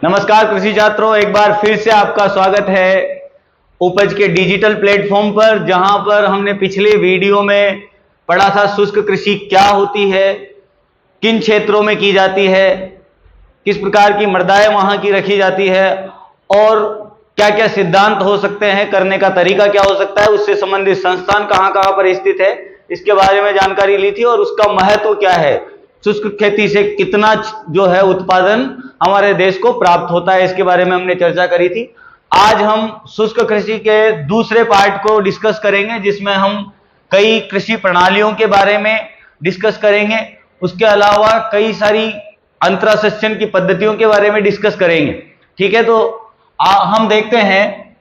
नमस्कार कृषि छात्रों, एक बार फिर से आपका स्वागत है उपज के डिजिटल प्लेटफॉर्म पर, जहां पर हमने पिछले वीडियो में पढ़ा था शुष्क कृषि क्या होती है, किन क्षेत्रों में की जाती है, किस प्रकार की मृदाएं वहां की रखी जाती है और क्या क्या सिद्धांत हो सकते हैं, करने का तरीका क्या हो सकता है, उससे संबंधित संस्थान कहां कहां पर स्थित है, इसके बारे में जानकारी ली थी और उसका महत्व क्या है, शुष्क खेती से कितना जो है उत्पादन हमारे देश को प्राप्त होता है, इसके बारे में हमने चर्चा करी थी। आज हम शुष्क कृषि के दूसरे पार्ट को डिस्कस करेंगे, जिसमें हम कई कृषि प्रणालियों के बारे में डिस्कस करेंगे। उसके अलावा कई सारी अंतरासस्यन की पद्धतियों के बारे में डिस्कस करेंगे। ठीक है, तो हम देखते हैं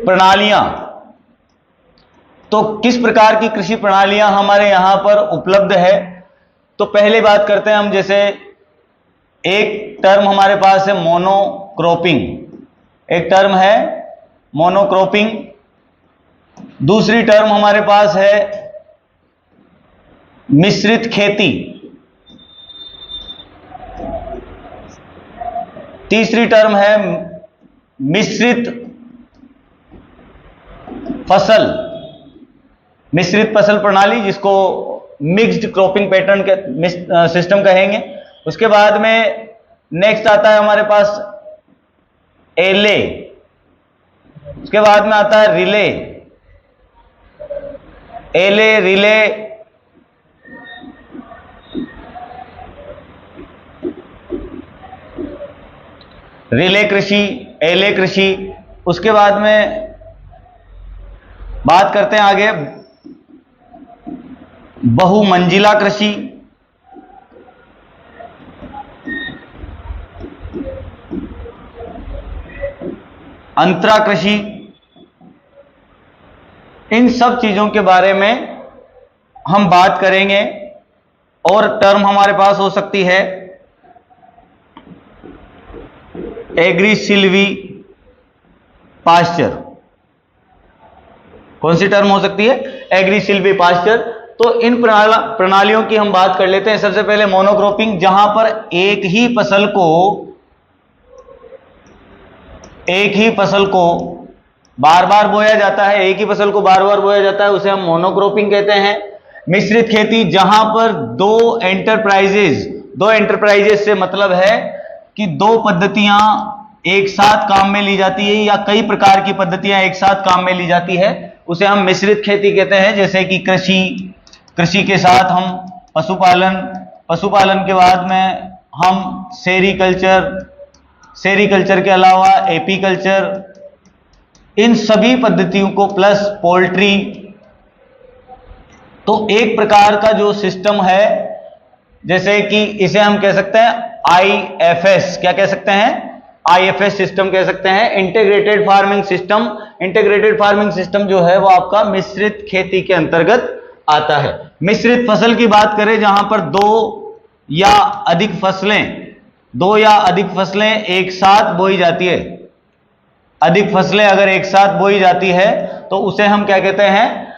प्रणालियां। तो किस प्रकार की कृषि प्रणालियां हमारे यहां पर उपलब्ध है, तो पहले बात करते हैं हम। जैसे एक टर्म हमारे पास है मोनोक्रॉपिंग, एक टर्म है मोनोक्रॉपिंग। दूसरी टर्म हमारे पास है मिश्रित खेती। तीसरी टर्म है मिश्रित फसल, मिश्रित फसल प्रणाली, जिसको मिक्स्ड क्रॉपिंग पैटर्न के सिस्टम कहेंगे। उसके बाद में नेक्स्ट आता है हमारे पास एले, उसके बाद में आता है रिले। एले, रिले, रिले कृषि, एले कृषि। उसके बाद में बात करते हैं आगे बहुमंजिला कृषि, अंतरा कृषि। इन सब चीजों के बारे में हम बात करेंगे। और टर्म हमारे पास हो सकती है एग्री सिल्वी पास्चर। कौन सी टर्म हो सकती है? Agri silvi pasture. तो इन प्रणालियों की हम बात कर लेते हैं। सबसे पहले मोनोक्रॉपिंग, जहां पर एक ही फसल को बार बार बोया जाता है, एक ही फसल को बार बार बोया जाता है, उसे हम मोनोक्रॉपिंग कहते हैं। मिश्रित खेती, जहां पर दो एंटरप्राइजेज से मतलब है कि दो पद्धतियां एक साथ काम में ली जाती है या कई प्रकार की पद्धतियां एक साथ काम में ली जाती है, उसे हम मिश्रित खेती कहते हैं। जैसे कि कृषि के साथ हम पशुपालन के बाद में हम सेरीकल्चर के अलावा एपीकल्चर, इन सभी पद्धतियों को, प्लस पोल्ट्री। तो एक प्रकार का जो सिस्टम है, जैसे कि इसे हम कह सकते हैं आईएफएस। क्या कह सकते हैं? आईएफएस सिस्टम कह सकते हैं, integrated farming system. Integrated farming system जो है वो आपका मिश्रित खेती के अंतर्गत आता है। मिश्रित फसल की बात करें, जहां पर दो या अधिक फसलें एक साथ बोई जाती है। अधिक फसलें अगर एक साथ बोई जाती है तो उसे हम क्या कहते हैं?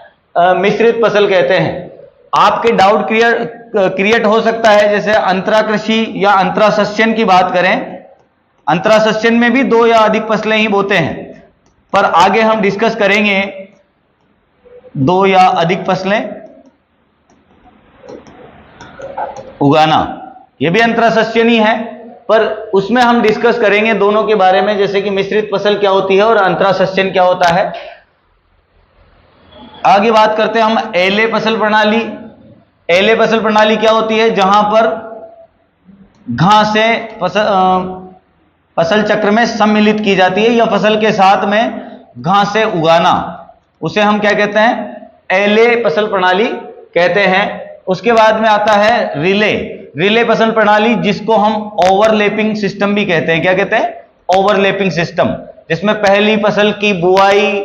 मिश्रित फसल कहते हैं। आपके डाउट क्रिएट हो सकता है, जैसे अंतरा कृषि या अंतरासस्यन की बात करें, अंतरासस्यन में भी दो या अधिक फसलें ही बोते हैं, पर आगे हम डिस्कस करेंगे दो या अधिक फसलें उगाना। यह भी अंतरासस्यन ही है, पर उसमें हम डिस्कस करेंगे दोनों के बारे में, जैसे कि मिश्रित फसल क्या होती है और अंतरासस्यन क्या होता है। आगे बात करते हैं हम एले फसल प्रणाली। एले फसल प्रणाली क्या होती है? जहां पर घासें फसल चक्र में सम्मिलित की जाती है, या फसल के साथ में घासें उगाना, उसे हम क्या कहते हैं? एले फसल प्रणाली कहते हैं। उसके बाद में आता है रिले फसल प्रणाली, जिसको हम ओवरलैपिंग सिस्टम भी कहते हैं। क्या कहते हैं? ओवरलैपिंग सिस्टम, जिसमें पहली फसल की बुआई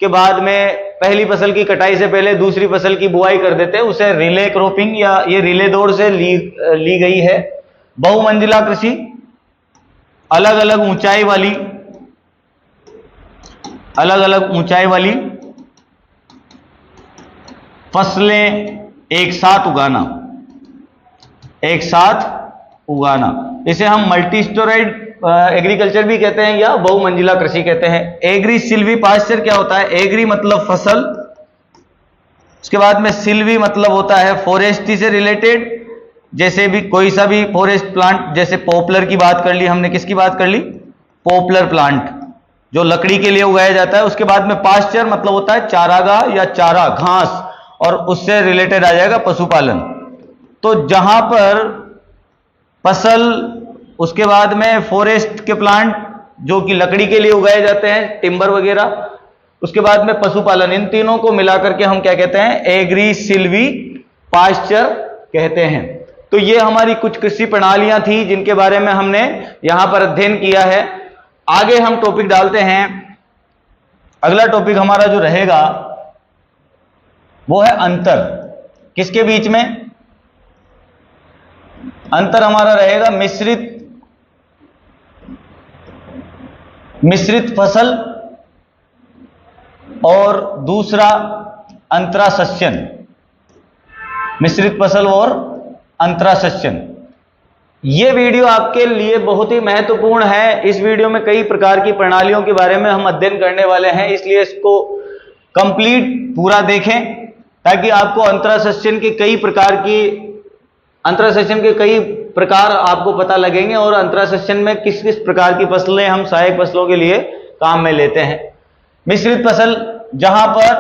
के बाद में, पहली फसल की कटाई से पहले दूसरी फसल की बुआई कर देते हैं, उसे रिले क्रॉपिंग या ये रिले दौड़ से ली गई है। बहुमंजिला कृषि, अलग अलग ऊंचाई वाली फसलें एक साथ उगाना। इसे हम मल्टी स्टोरेड एग्रीकल्चर भी कहते हैं या बहुमंजिला कृषि कहते हैं। एग्री सिल्वी पास्चर क्या होता है? एग्री मतलब फसल, उसके बाद में सिल्वी मतलब होता है फॉरेस्ट्री से रिलेटेड, जैसे भी कोई सा भी फॉरेस्ट प्लांट, जैसे पॉपुलर की बात कर ली हमने, किसकी बात कर ली? पॉपुलर प्लांट जो लकड़ी के लिए उगाया जाता है। उसके बाद में पास्चर मतलब होता है चारागाह या चारा घास, और उससे रिलेटेड आ जाएगा पशुपालन। तो जहां पर फसल, उसके बाद में फॉरेस्ट के प्लांट जो कि लकड़ी के लिए उगाए जाते हैं, टिम्बर वगैरह, उसके बाद में पशुपालन, इन तीनों को मिलाकर के हम क्या कहते हैं? एग्री सिल्वी पास्चर कहते हैं। तो ये हमारी कुछ कृषि प्रणालियां थी जिनके बारे में हमने यहां पर अध्ययन किया है। आगे हम टॉपिक डालते हैं। अगला टॉपिक हमारा जो रहेगा वो है अंतर। किसके बीच में अंतर हमारा रहेगा? मिश्रित फसल और दूसरा अंतरासस्यन। मिश्रित फसल और अंतरासस्यन। यह वीडियो आपके लिए बहुत ही महत्वपूर्ण है। इस वीडियो में कई प्रकार की प्रणालियों के बारे में हम अध्ययन करने वाले हैं, इसलिए इसको कंप्लीट पूरा देखें ताकि आपको अंतरासस्यन के कई प्रकार आपको पता लगेंगे और अंतरासस्यन में किस किस प्रकार की फसलें हम सहायक फसलों के लिए काम में लेते हैं। मिश्रित फसल जहां पर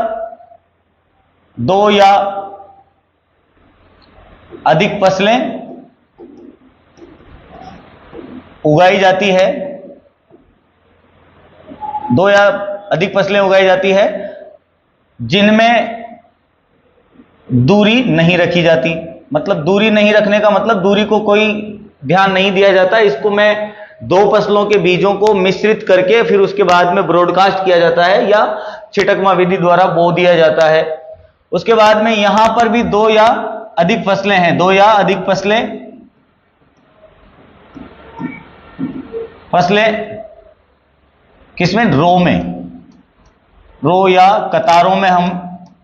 दो या अधिक फसलें उगाई जाती है, दो या अधिक फसलें उगाई जाती है जिनमें दूरी नहीं रखी जाती। मतलब दूरी नहीं रखने का मतलब दूरी को कोई ध्यान नहीं दिया जाता। इसको मैं दो फसलों के बीजों को मिश्रित करके फिर उसके बाद में ब्रॉडकास्ट किया जाता है या छिटकमा विधि द्वारा बो दिया जाता है। उसके बाद में यहां पर भी दो या अधिक फसलें हैं, दो या अधिक फसलें किसमें? रो में, रो या कतारों में हम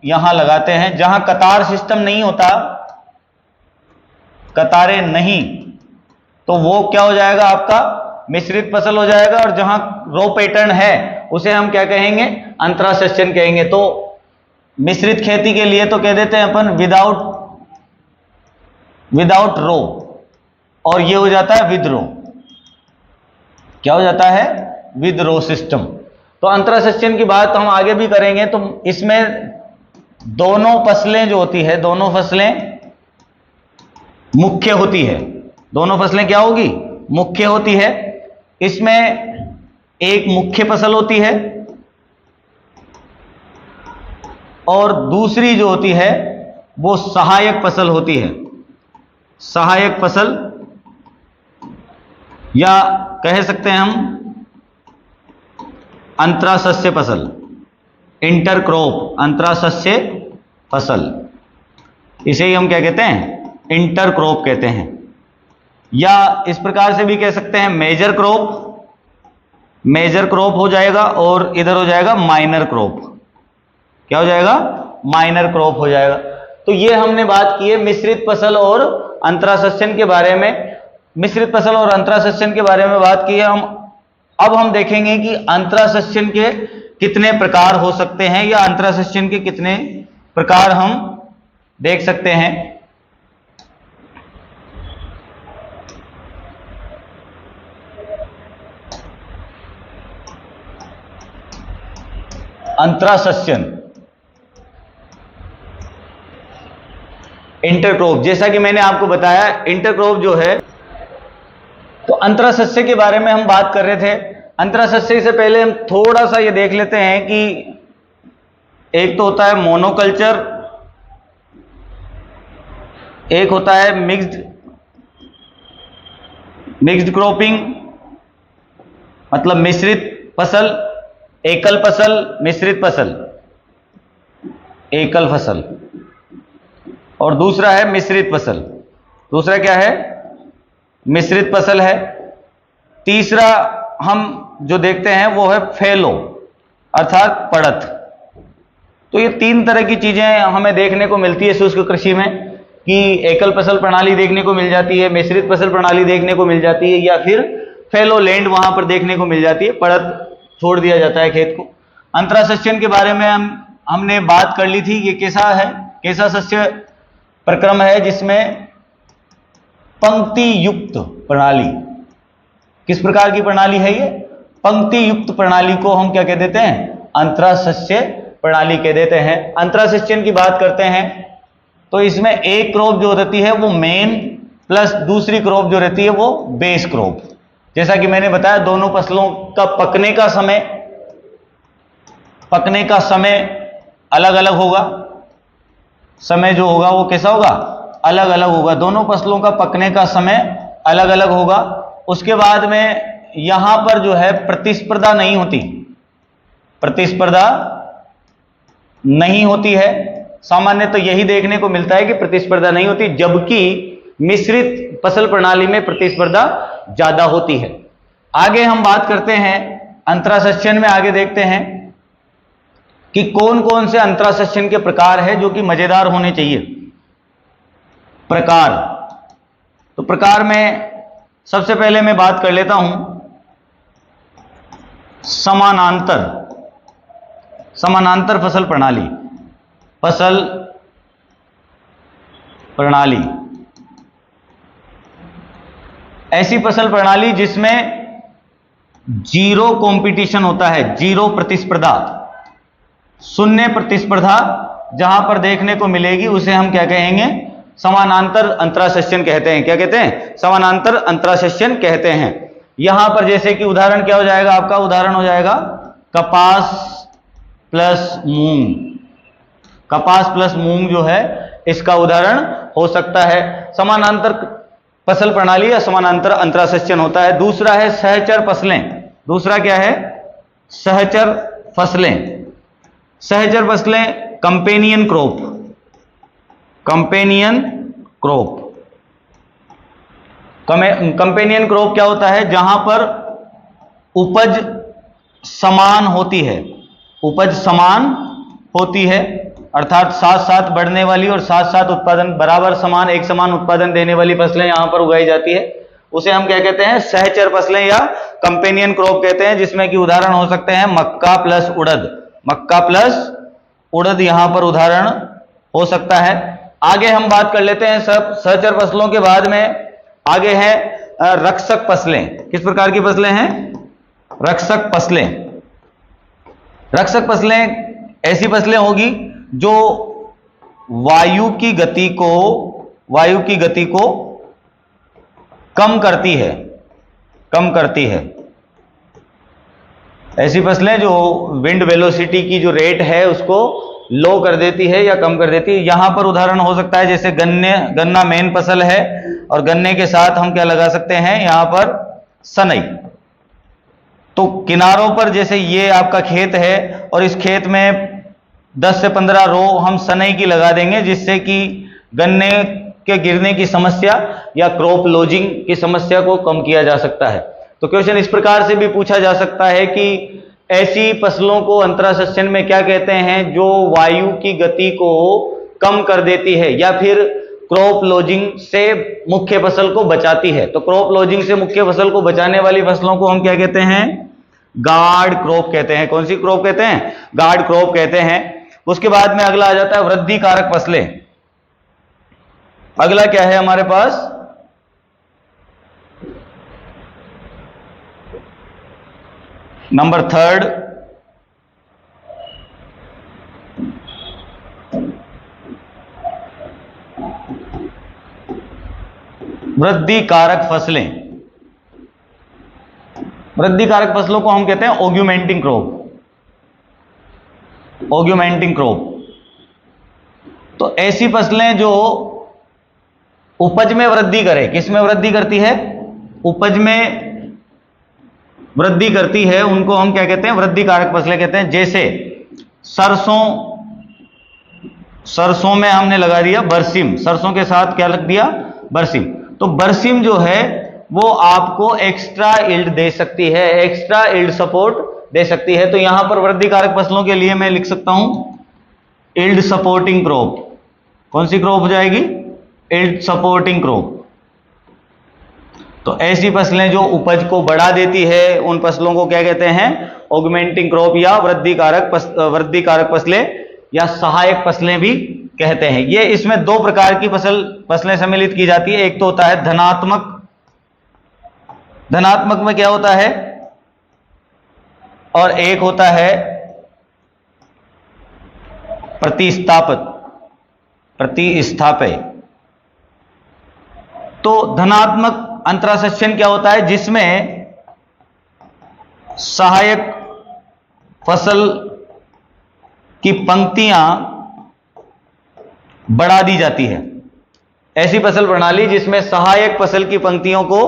यहां लगाते हैं। जहां कतार सिस्टम नहीं होता, कतारें नहीं, तो वो क्या हो जाएगा? आपका मिश्रित फसल हो जाएगा। और जहां रो पैटर्न है उसे हम क्या कहेंगे? अंतरासस्यन कहेंगे। तो मिश्रित खेती के लिए तो कह देते हैं अपन विदाउट रो, और ये हो जाता है विद रो। क्या हो जाता है? With row system. तो अंतरासस्यन की बात हम आगे भी करेंगे। तो इसमें दोनों फसलें जो होती है, दोनों फसलें मुख्य होती है। दोनों फसलें क्या होगी? मुख्य होती है। इसमें एक मुख्य फसल होती है और दूसरी जो होती है वो सहायक फसल होती है। सहायक फसल या कह सकते हैं हम अंतरासस्य फसल, इंटरक्रॉप, अंतरासस्य फसल। इसे ही हम क्या कहते हैं? इंटरक्रॉप कहते हैं। या इस प्रकार से भी कह सकते हैं मेजर क्रॉप। मेजर क्रॉप हो जाएगा और इधर हो जाएगा माइनर क्रॉप। क्या हो जाएगा? माइनर क्रॉप हो जाएगा। तो ये हमने बात की है मिश्रित फसल और अंतरासस्यन के बारे में। मिश्रित फसल और अंतरासस्यन के बारे में बात की है। अब हम देखेंगे कि अंतरासस्यन के कितने प्रकार हो सकते हैं या अंतरासस्यन के कितने प्रकार हम देख सकते हैं। अंतरासस्यन, इंटरक्रॉप, जैसा कि मैंने आपको बताया इंटरक्रॉप जो है, तो अंतरासस्य के बारे में हम बात कर रहे थे। अंतरासस्य से पहले हम थोड़ा सा ये देख लेते हैं कि एक तो होता है मोनोकल्चर, एक होता है मिक्स्ड क्रॉपिंग, मतलब मिश्रित फसल, एकल फसल, मिश्रित फसल, एकल फसल, और दूसरा है मिश्रित फसल। दूसरा क्या है? मिश्रित फसल है। तीसरा हम जो देखते हैं वो है फैलो, अर्थात पड़त। तो ये तीन तरह की चीजें हमें देखने को मिलती है शुष्क कृषि में। कि एकल फसल प्रणाली देखने को मिल जाती है, मिश्रित फसल प्रणाली देखने को मिल जाती है, या फिर फैलो लैंड वहां पर देखने को मिल जाती है, पड़त छोड़ दिया जाता है खेत को। अंतरासस्यन के बारे में हमने बात कर ली थी। ये कैसा सस्य प्रक्रम है जिसमें पंक्ति युक्त प्रणाली, किस प्रकार की प्रणाली है ये? पंक्ति युक्त प्रणाली को हम क्या कह देते हैं? अंतरासस्य प्रणाली कह देते हैं। अंतरासस्यन की बात करते हैं तो इसमें एक क्रॉप जो रहती है वो मेन प्लस दूसरी क्रॉप जो रहती है वो बेस क्रॉप। जैसा कि मैंने बताया दोनों फसलों का पकने का समय अलग अलग होगा। समय जो होगा वो कैसा होगा? अलग अलग होगा। दोनों फसलों का पकने का समय अलग अलग होगा। उसके बाद में यहां पर जो है प्रतिस्पर्धा नहीं होती है। सामान्य तो यही देखने को मिलता है कि प्रतिस्पर्धा नहीं होती, जबकि मिश्रित फसल प्रणाली में प्रतिस्पर्धा ज्यादा होती है। आगे हम बात करते हैं अंतरासस्यन में, आगे देखते हैं कि कौन कौन से अंतरासस्यन के प्रकार है जो कि मजेदार होने चाहिए। प्रकार, तो प्रकार में सबसे पहले मैं बात कर लेता हूं समानांतर फसल प्रणाली। ऐसी फसल प्रणाली जिसमें जीरो कंपटीशन होता है, जीरो प्रतिस्पर्धा, शून्य प्रतिस्पर्धा जहां पर देखने को मिलेगी उसे हम क्या कहेंगे? समानांतर अंतरासस्यन कहते हैं। क्या कहते हैं? समानांतर अंतरासस्यन कहते हैं। यहां पर जैसे कि उदाहरण क्या हो जाएगा आपका? उदाहरण हो जाएगा कपास प्लस मूंग। कपास प्लस मूंग जो है इसका उदाहरण हो सकता है। समानांतर फसल प्रणाली या समानांतर अंतरासस्यन होता है। दूसरा है सहचर फसलें। दूसरा क्या है? सहचर फसलें। सहचर फसलें कंपेनियन क्रॉप। कंपेनियन क्रॉप क्या होता है? जहां पर उपज समान होती है, अर्थात साथ साथ बढ़ने वाली और साथ साथ उत्पादन बराबर एक समान उत्पादन देने वाली फसलें यहां पर उगाई जाती है। उसे हम क्या कहते हैं? सहचर फसलें या कंपेनियन क्रॉप कहते हैं, जिसमें कि उदाहरण हो सकते हैं मक्का प्लस उड़द यहां पर उदाहरण हो सकता है। आगे हम बात कर लेते हैं सब सहचर फसलों के बाद में आगे है रक्षक फसलें। किस प्रकार की फसलें हैं? रक्षक फसलें ऐसी फसलें होगी जो वायु की गति को कम करती है। ऐसी फसलें जो विंड वेलोसिटी की जो रेट है उसको लो कर देती है या कम कर देती है। यहां पर उदाहरण हो सकता है जैसे गन्ना मेन फसल है और गन्ने के साथ हम क्या लगा सकते हैं यहां पर? सनई। तो किनारों पर जैसे ये आपका खेत है और इस खेत में 10 से 15 रो हम सनई की लगा देंगे, जिससे कि गन्ने के गिरने की समस्या या क्रॉप लॉजिंग की समस्या को कम किया जा सकता है। तो क्वेश्चन इस प्रकार से भी पूछा जा सकता है कि ऐसी फसलों को अंतरासस्यन में क्या कहते हैं जो वायु की गति को कम कर देती है या फिर क्रॉप लॉजिंग से मुख्य फसल को बचाती है। तो क्रॉप लॉजिंग से मुख्य फसल को बचाने वाली फसलों को हम क्या कहते हैं? गार्ड क्रॉप कहते हैं। कौन सी क्रॉप कहते हैं? गार्ड क्रॉप कहते हैं। उसके बाद में अगला आ जाता है वृद्धि कारक फसलें। अगला क्या है हमारे पास? नंबर 3 वृद्धि कारक फसलें। वृद्धि कारक फसलों को हम कहते हैं ऑग्यूमेंटिंग क्रॉप। तो ऐसी फसलें जो उपज में वृद्धि करे। किस में वृद्धि करती है? उपज में वृद्धि करती है, उनको हम क्या कहते हैं? वृद्धि कारक फसलें कहते हैं। जैसे सरसों में हमने लगा दिया बरसीम। सरसों के साथ क्या लग दिया? बरसीम। तो बरसीम जो है वो आपको एक्स्ट्रा यील्ड दे सकती है, एक्स्ट्रा यील्ड सपोर्ट दे सकती है। तो यहां पर वृद्धि कारक फसलों के लिए मैं लिख सकता हूं यील्ड सपोर्टिंग क्रॉप। कौन सी क्रॉप हो जाएगी? Yield supporting crop. तो ऐसी फसलें जो उपज को बढ़ा देती है उन फसलों को क्या कहते हैं? ऑगमेंटिंग क्रॉप या वृद्धिकारक फसलें या सहायक फसलें भी कहते हैं। ये इसमें दो प्रकार की फसलें सम्मिलित की जाती है। एक तो होता है धनात्मक। धनात्मक में क्या होता है? और एक होता है प्रतिस्थापय। तो धनात्मक अंतरासेचन क्या होता है? जिसमें सहायक फसल की पंक्तियां बढ़ा दी जाती है। ऐसी फसल प्रणाली जिसमें सहायक फसल की पंक्तियों को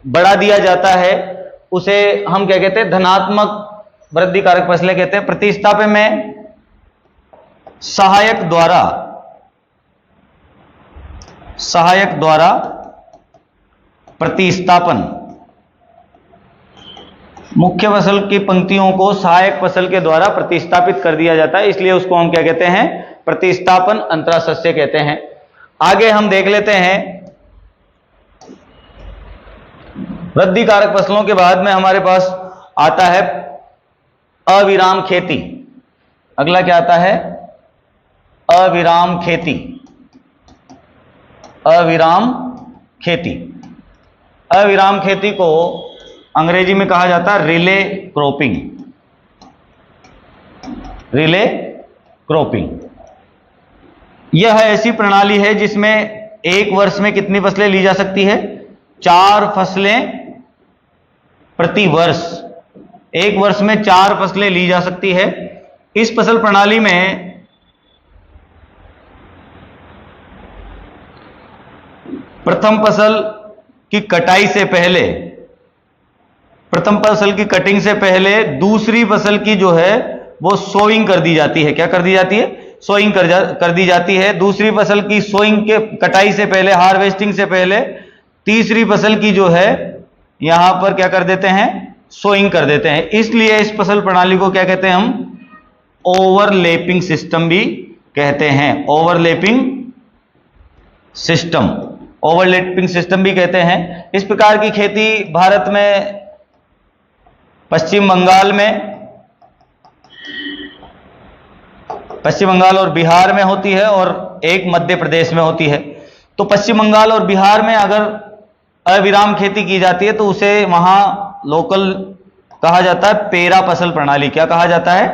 बढ़ा दिया जाता है उसे हम क्या कहते हैं? धनात्मक वृद्धिकारक फसलें कहते हैं। प्रतिस्थापन में सहायक द्वारा प्रतिस्थापन, मुख्य फसल की पंक्तियों को सहायक फसल के द्वारा प्रतिस्थापित कर दिया जाता है, इसलिए उसको हम क्या कहते हैं? प्रतिस्थापन अंतरासस्य कहते हैं। आगे हम देख लेते हैं वृद्धिकारक फसलों के बाद में हमारे पास आता है अविराम खेती। अगला क्या आता है? अविराम खेती। अविराम खेती। अविराम खेती को अंग्रेजी में कहा जाता है रिले क्रॉपिंग। रिले क्रॉपिंग यह ऐसी प्रणाली है जिसमें एक वर्ष में कितनी फसलें ली जा सकती है? 4 फसलें प्रति वर्ष। एक वर्ष में 4 फसलें ली जा सकती है। इस फसल प्रणाली में प्रथम फसल की कटाई से पहले, प्रथम फसल की कटिंग से पहले दूसरी फसल की जो है वो सोइंग कर दी जाती है। क्या कर दी जाती है? सोइंग कर दी जाती है। दूसरी फसल की सोइंग के कटाई से पहले, हार्वेस्टिंग से पहले तीसरी फसल की जो है यहां पर क्या कर देते हैं? सोइंग कर देते हैं। इसलिए इस फसल प्रणाली को क्या कहते हैं हम? ओवरलैपिंग सिस्टम भी कहते हैं। ओवरलैपिंग सिस्टम भी कहते हैं। इस प्रकार की खेती भारत में पश्चिम बंगाल और बिहार में होती है और एक मध्य प्रदेश में होती है। तो पश्चिम बंगाल और बिहार में अगर अविराम खेती की जाती है तो उसे वहां लोकल कहा जाता है पेरा फसल प्रणाली। क्या कहा जाता है?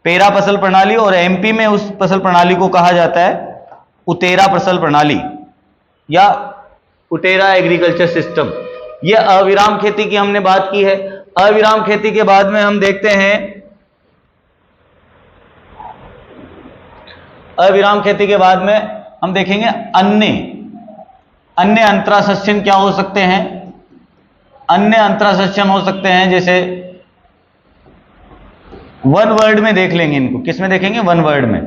पेरा फसल प्रणाली। और एमपी में उस फसल प्रणाली को कहा जाता है उतेरा फसल प्रणाली या उटेरा एग्रीकल्चर सिस्टम। यह अविराम खेती की हमने बात की है। अविराम खेती के बाद में हम देखते हैं, अविराम खेती के बाद में हम देखेंगे अन्य अंतरासेचन क्या हो सकते हैं? अन्य अंतरासेचन हो सकते हैं जैसे वन वर्ड में देख लेंगे इनको। किस में देखेंगे? वन वर्ड में।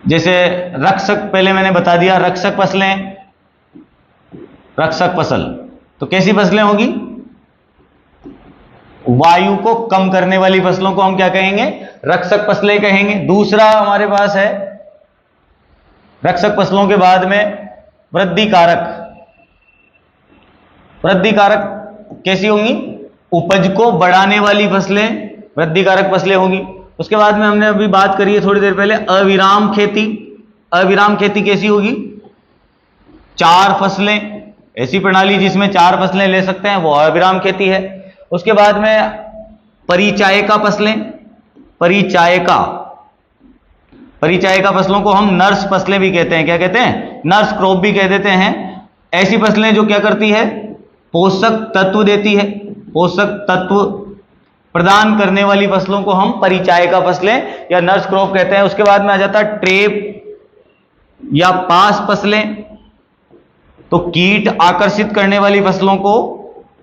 जैसे रक्षक, पहले मैंने बता दिया रक्षक फसलें, रक्षक फसल। तो कैसी फसलें होगी? वायु को कम करने वाली फसलों को हम क्या कहेंगे? रक्षक फसलें कहेंगे। दूसरा हमारे पास है रक्षक फसलों के बाद में वृद्धिकारक। वृद्धिकारक कैसी होंगी? उपज को बढ़ाने वाली फसलें वृद्धिकारक फसलें होंगी। उसके बाद में हमने अभी बात करी है थोड़ी देर पहले अविराम खेती। अविराम खेती कैसी होगी? 4 फसलें, ऐसी प्रणाली जिसमें 4 फसलें ले सकते हैं वो अविराम खेती है। उसके बाद में परिचायका फसलें। परिचायका फसलों को हम नर्स फसलें भी कहते हैं। क्या कहते हैं? नर्स क्रॉप भी कह देते हैं। ऐसी फसलें जो क्या करती है? पोषक तत्व देती है। पोषक तत्व प्रदान करने वाली फसलों को हम परिचायका फसलें या नर्स क्रॉप कहते हैं। उसके बाद में आ जाता है ट्रेप या पास फसलें। तो कीट आकर्षित करने वाली फसलों को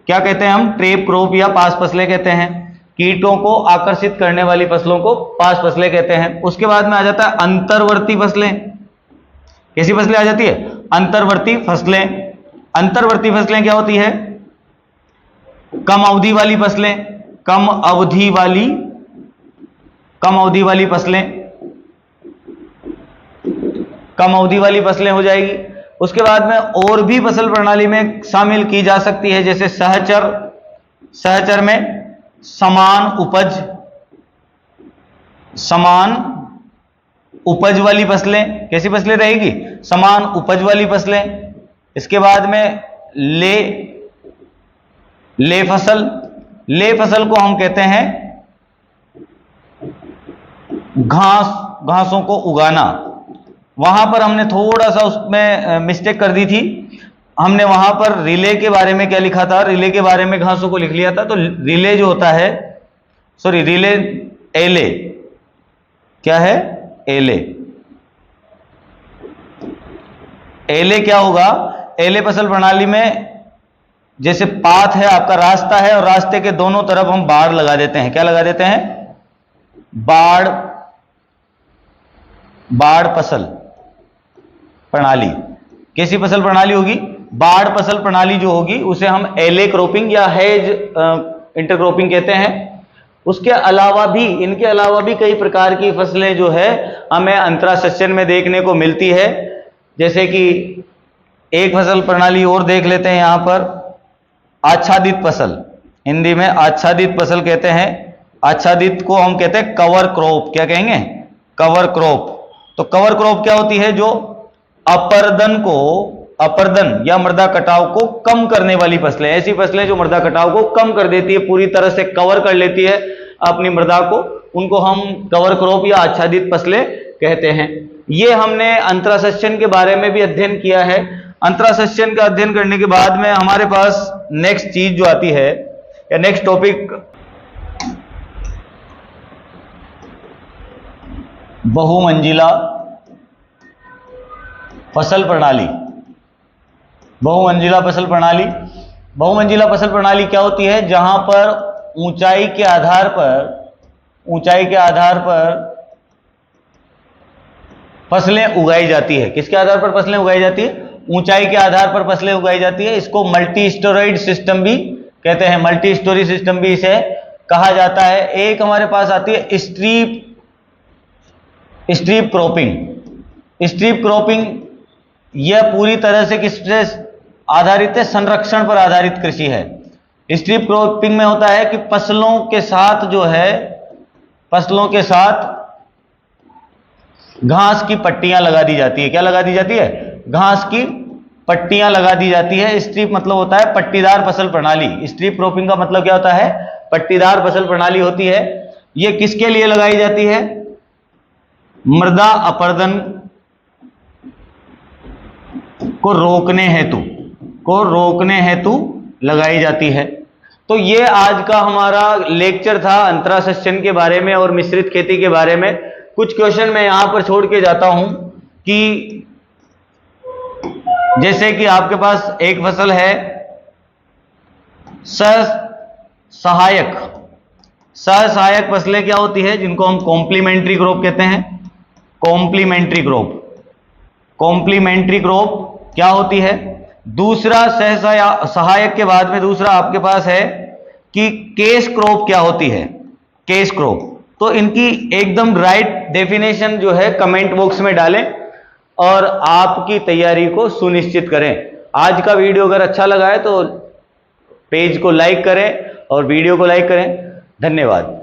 क्या कहते हैं हम? ट्रेप क्रॉप या पास फसलें कहते हैं। कीटों को आकर्षित करने वाली फसलों को पास फसलें कहते हैं। उसके बाद में आ जाता है अंतर्वर्ती फसलें। कैसी फसलें आ जाती है? अंतर्वर्ती फसलें। अंतर्वर्ती फसलें क्या होती है? कम अवधि वाली फसलें। कम अवधि वाली फसलें। कम अवधि वाली फसलें हो जाएगी। उसके बाद में और भी फसल प्रणाली में शामिल की जा सकती है, जैसे सहचर। सहचर में समान उपज वाली फसलें। कैसी फसलें रहेगी? समान उपज वाली फसलें। इसके बाद में ले फसल को हम कहते हैं घासों को उगाना। वहां पर हमने थोड़ा सा उसमें मिस्टेक कर दी थी। हमने वहां पर रिले के बारे में क्या लिखा था? रिले के बारे में घासों को लिख लिया था। तो रिले जो होता है, सॉरी रिले, एले क्या है? एले क्या होगा? एले फसल प्रणाली में जैसे पाथ है, आपका रास्ता है, और रास्ते के दोनों तरफ हम बाड़ लगा देते हैं। क्या लगा देते हैं? बाड़ फसल प्रणाली। कैसी फसल प्रणाली होगी? बाड़ फसल प्रणाली जो होगी उसे हम एले क्रॉपिंग या हेज इंटरक्रॉपिंग कहते हैं। उसके अलावा भी, इनके अलावा भी कई प्रकार की फसलें जो है हमें अंतरासस्यन में देखने को मिलती है। जैसे कि एक फसल प्रणाली और देख लेते हैं यहां पर, आच्छादित फसल। हिंदी में आच्छादित फसल कहते हैं। आच्छादित को हम कहते हैं कवर क्रॉप। क्या कहेंगे? Cover crop. तो कवर क्रॉप क्या होती है? जो अपरदन या मृदा कटाव को कम करने वाली फसलें। ऐसी फसलें जो मृदा कटाव को कम कर देती है, पूरी तरह से कवर कर लेती है अपनी मृदा को, उनको हम कवर क्रॉप या आच्छादित फसलें कहते हैं। ये हमने अंतरासस्यन के बारे में भी अध्ययन किया है। अंतरासस्यन का अध्ययन करने के बाद में हमारे पास नेक्स्ट चीज जो आती है, या नेक्स्ट टॉपिक, बहुमंजिला फसल प्रणाली। बहुमंजिला फसल प्रणाली। बहुमंजिला फसल प्रणाली क्या होती है? जहां पर ऊंचाई के आधार पर फसलें उगाई जाती है। किसके आधार पर फसलें उगाई जाती है? ऊंचाई के आधार पर फसलें उगाई जाती है। इसको मल्टी स्टोरेड सिस्टम भी कहते हैं। मल्टी स्टोरी सिस्टम भी इसे कहा जाता है। एक हमारे पास आती है स्ट्रीप क्रॉपिंग। यह पूरी तरह से किस पे आधारित है? संरक्षण पर आधारित कृषि है। स्ट्रीप क्रॉपिंग में होता है कि फसलों के साथ घास की पट्टियां लगा दी जाती है। क्या लगा दी जाती है? घास की पट्टियां लगा दी जाती है। स्ट्रीप मतलब होता है पट्टीदार फसल प्रणाली। स्ट्रीप क्रॉपिंग का मतलब क्या होता है? पट्टीदार फसल प्रणाली होती है। यह किसके लिए लगाई जाती है? मृदा अपरदन को रोकने हेतु लगाई जाती है। तो ये आज का हमारा लेक्चर था अंतरासस्यन के बारे में और मिश्रित खेती के बारे में। कुछ क्वेश्चन मैं यहां पर छोड़ के जाता हूं कि जैसे कि आपके पास एक फसल है सहायक फसलें क्या होती है? जिनको हम कॉम्प्लीमेंट्री क्रॉप कहते हैं। कॉम्प्लीमेंट्री क्रॉप क्या होती है? दूसरा सहायक के बाद में दूसरा आपके पास है कि केस क्रॉप क्या होती है? Case crop. तो इनकी एकदम राइट डेफिनेशन जो है कमेंट बॉक्स में डालें और आपकी तैयारी को सुनिश्चित करें। आज का वीडियो अगर अच्छा लगा है तो पेज को लाइक करें और वीडियो को लाइक करें। धन्यवाद।